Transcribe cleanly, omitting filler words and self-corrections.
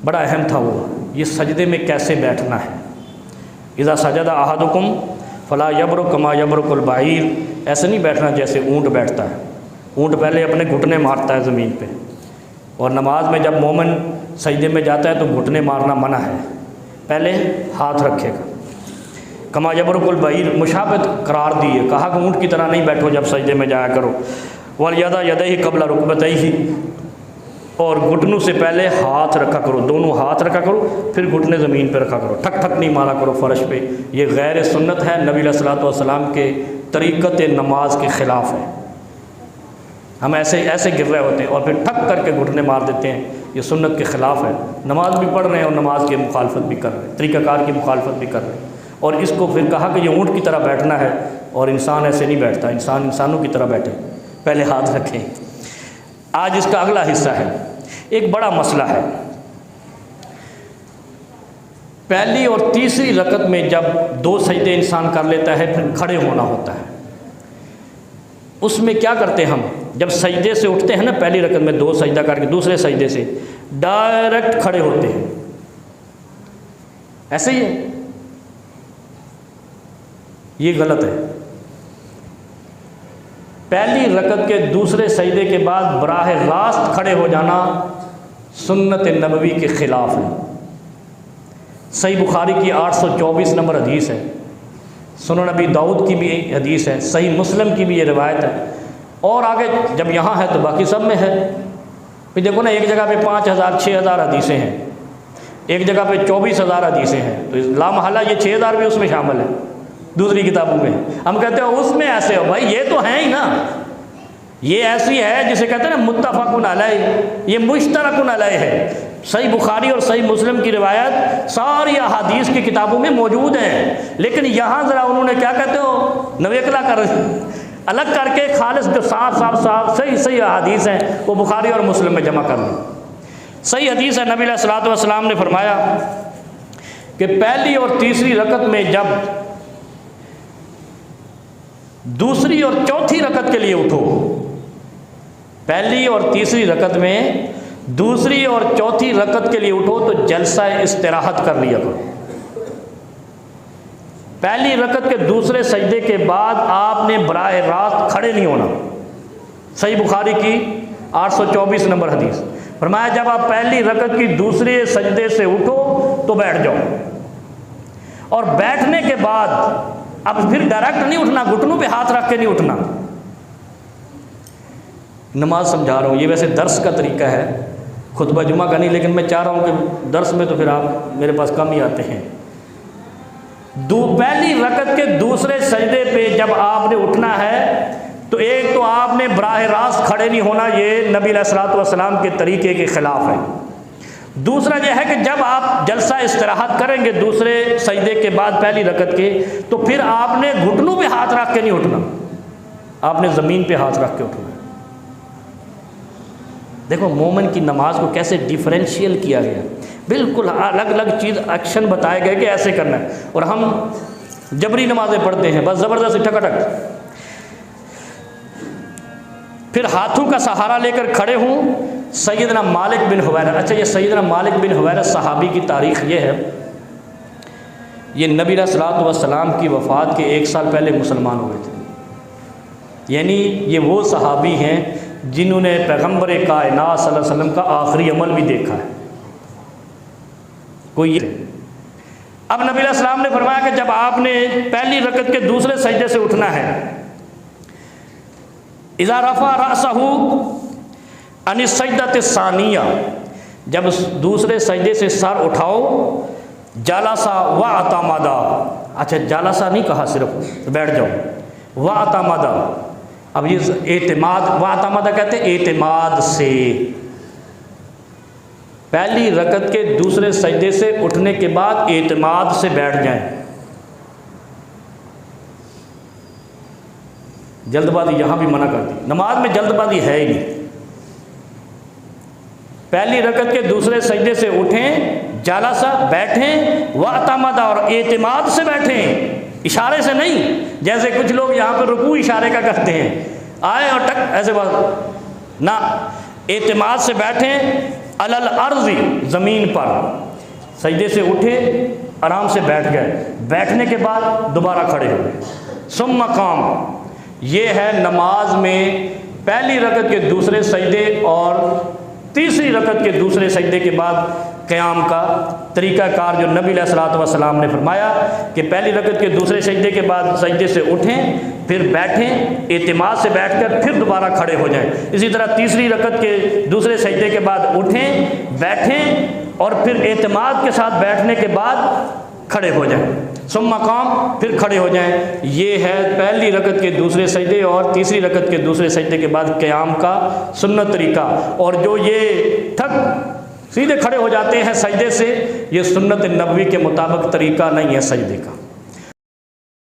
بڑا اہم تھا وہ، یہ سجدے میں کیسے بیٹھنا ہے۔ اذا سجد احدکم فلا یبرک کما یبرک البعیر، ایسے نہیں بیٹھنا جیسے اونٹ بیٹھتا ہے۔ اونٹ پہلے اپنے گھٹنے مارتا ہے زمین پہ، اور نماز میں جب مومن سجدے میں جاتا ہے تو گھٹنے مارنا منع ہے، پہلے ہاتھ رکھے گا۔ کما یبرک البعیر، مشابہت قرار دی ہے، کہا کہ اونٹ کی طرح نہیں بیٹھو جب سجدے میں جایا کرو۔ والیدا یدیہ قبل رکبتیہ، اور گھٹنوں سے پہلے ہاتھ رکھا کرو، دونوں ہاتھ رکھا کرو، پھر گھٹنے زمین پہ رکھا کرو، ٹھک ٹھک نہیں مارا کرو فرش پہ، یہ غیر سنت ہے، نبی علیہ الصلوۃ والسلام کے طریقت نماز کے خلاف ہے۔ ہم ایسے گر رہے ہوتے ہیں اور پھر ٹھک کر کے گھٹنے مار دیتے ہیں، یہ سنت کے خلاف ہے۔ نماز بھی پڑھ رہے ہیں اور نماز کی مخالفت بھی کر رہے ہیں، طریقہ کار کی مخالفت بھی کر رہے ہیں، اور اس کو پھر کہا کہ یہ اونٹ کی طرح بیٹھنا ہے، اور انسان ایسے نہیں بیٹھتا، انسان انسانوں کی طرح بیٹھے، پہلے ہاتھ رکھیں۔ آج اس کا اگلا حصہ ہے، ایک بڑا مسئلہ ہے۔ پہلی اور تیسری رکعت میں جب 2 سجدے انسان کر لیتا ہے پھر کھڑے ہونا ہوتا ہے، اس میں کیا کرتے ہیں ہم؟ جب سجدے سے اٹھتے ہیں نا پہلی رکعت میں 2 سجدہ کر کے دوسرے سجدے سے ڈائریکٹ کھڑے ہوتے ہیں، ایسے ہی ہے، یہ غلط ہے۔ پہلی رکعت کے دوسرے سجدے کے بعد براہ راست کھڑے ہو جانا سنت نبوی کے خلاف ہے۔ صحیح بخاری کی 824 نمبر حدیث ہے، سنن نبی داؤد کی بھی حدیث ہے، صحیح مسلم کی بھی یہ روایت ہے، اور آگے جب یہاں ہے تو باقی سب میں ہے۔ پھر دیکھو نا، ایک جگہ پہ 5000 6000 حدیثیں ہیں، ایک جگہ پہ 24000 حدیثیں ہیں، تو لامحالہ یہ 6000 بھی اس میں شامل ہے، دوسری کتابوں میں۔ ہم کہتے ہیں اس میں ایسے ہو، بھائی یہ تو ہیں ہی نا، یہ ایسی ہے جسے کہتے ہیں نا متفق علیہ، یہ مشترک علیہ ہے۔ صحیح بخاری اور صحیح مسلم کی روایت ساری احادیث کی کتابوں میں موجود ہیں، لیکن یہاں ذرا انہوں نے کیا کہتے ہو، نویکلا کر الگ کر کے خالص جو صاف صحیح احادیث ہیں وہ بخاری اور مسلم میں جمع کر دیں۔ صحیح حدیث ہے، نبی علیہ الصلوۃ والسلام نے فرمایا کہ پہلی اور تیسری رکعت میں جب دوسری اور چوتھی رکعت کے لیے اٹھو، پہلی اور تیسری رکعت میں دوسری اور چوتھی رکعت کے لیے اٹھو تو جلسہ استراحت کر لیا کرو۔ پہلی رکعت کے دوسرے سجدے کے بعد آپ نے براہ راست کھڑے نہیں ہونا، صحیح بخاری کی 824 نمبر حدیث، فرمایا جب آپ پہلی رکعت کی دوسرے سجدے سے اٹھو تو بیٹھ جاؤ، اور بیٹھنے کے بعد اب پھر ڈائریکٹ نہیں اٹھنا، گھٹنوں پہ ہاتھ رکھ کے نہیں اٹھنا۔ نماز سمجھا رہا ہوں، یہ ویسے درس کا طریقہ ہے، خطبہ جمعہ کا نہیں، لیکن میں چاہ رہا ہوں کہ درس میں تو پھر آپ میرے پاس کم ہی آتے ہیں۔ پہلی رکعت کے دوسرے سجدے پہ جب آپ نے اٹھنا ہے تو ایک تو آپ نے براہ راست کھڑے نہیں ہونا، یہ نبی علیہ الصلوۃ والسلام کے طریقے کے خلاف ہے۔ دوسرا یہ ہے کہ جب آپ جلسہ استراحت کریں گے دوسرے سجدے کے بعد پہلی رکعت کے، تو پھر آپ نے گھٹنوں پہ ہاتھ رکھ کے نہیں اٹھنا، آپ نے زمین پہ ہاتھ رکھ کے اٹھنا۔ دیکھو مومن کی نماز کو کیسے ڈیفرینشیل کیا گیا، بالکل الگ الگ چیز ایکشن بتائے گئے کہ ایسے کرنا ہے، اور ہم جبری نمازیں پڑھتے ہیں بس زبردستی ٹھکا ٹھک۔ پھر ہاتھوں کا سہارا لے کر کھڑے ہوں۔ سیدنا مالک بن حویرث، اچھا یہ سیدنا مالک بن حویرث صحابی کی تاریخ یہ ہے، یہ نبی علیہ الصلوۃ والسلام کی وفات کے 1 سال پہلے مسلمان ہوئے تھے، یعنی یہ وہ صحابی ہیں جنہوں نے پیغمبر کائنات صلی اللہ علیہ وسلم کا آخری عمل بھی دیکھا ہے کوئی یہ۔ اب نبی علیہ السلام نے فرمایا کہ جب آپ نے پہلی رکعت کے دوسرے سجدے سے اٹھنا ہے، اذا رفع رأسہ عن السجدۃ الثانیہ، جب دوسرے سجدے سے سر اٹھاؤ، جلسہ واعتمد، اچھا جلسہ نہیں کہا صرف بیٹھ جاؤ، واعتمد، اب یہ اعتماد، واعتمد کہتے ہیں اعتماد سے، پہلی رکعت کے دوسرے سجدے سے اٹھنے کے بعد اعتماد سے بیٹھ جائیں۔ جلد بازی یہاں بھی منع کر دی، نماز میں جلد بازی ہے ہی نہیں۔ پہلی رکعت کے دوسرے سجدے سے اٹھیں، جلسہ بیٹھیں، واعتمد اور اعتماد سے بیٹھیں، اشارے سے نہیں، جیسے کچھ لوگ یہاں پہ رکوع اشارے کا کرتے ہیں، آئے اور ٹک ایسے بات نہ، اعتماد سے بیٹھیں، علل ارضی، زمین پر سجدے سے اٹھے، آرام سے بیٹھ گئے، بیٹھنے کے بعد دوبارہ کھڑے ہوئے، ثم قام، یہ ہے نماز میں پہلی رکعت کے دوسرے سجدے اور تیسری رکعت کے دوسرے سجدے کے بعد قیام کا طریقہ کار جو نبی علیہ الصلوۃ والسلام نے فرمایا کہ پہلی رکعت کے دوسرے سجدے کے بعد سجدے سے اٹھیں، پھر بیٹھیں، اعتماد سے بیٹھ کر پھر دوبارہ کھڑے ہو جائیں۔ اسی طرح تیسری رکعت کے دوسرے سجدے کے بعد اٹھیں، بیٹھیں اور پھر اعتماد کے ساتھ بیٹھنے کے بعد کھڑے ہو جائیں، ثم قام، پھر کھڑے ہو جائیں۔ یہ ہے پہلی رکعت کے دوسرے سجدے اور تیسری رکعت کے دوسرے سجدے کے بعد قیام کا سنت طریقہ۔ اور جو یہ تھک سیدھے کھڑے ہو جاتے ہیں سجدے سے، یہ سنت نبوی کے مطابق طریقہ نہیں ہے سجدے کا۔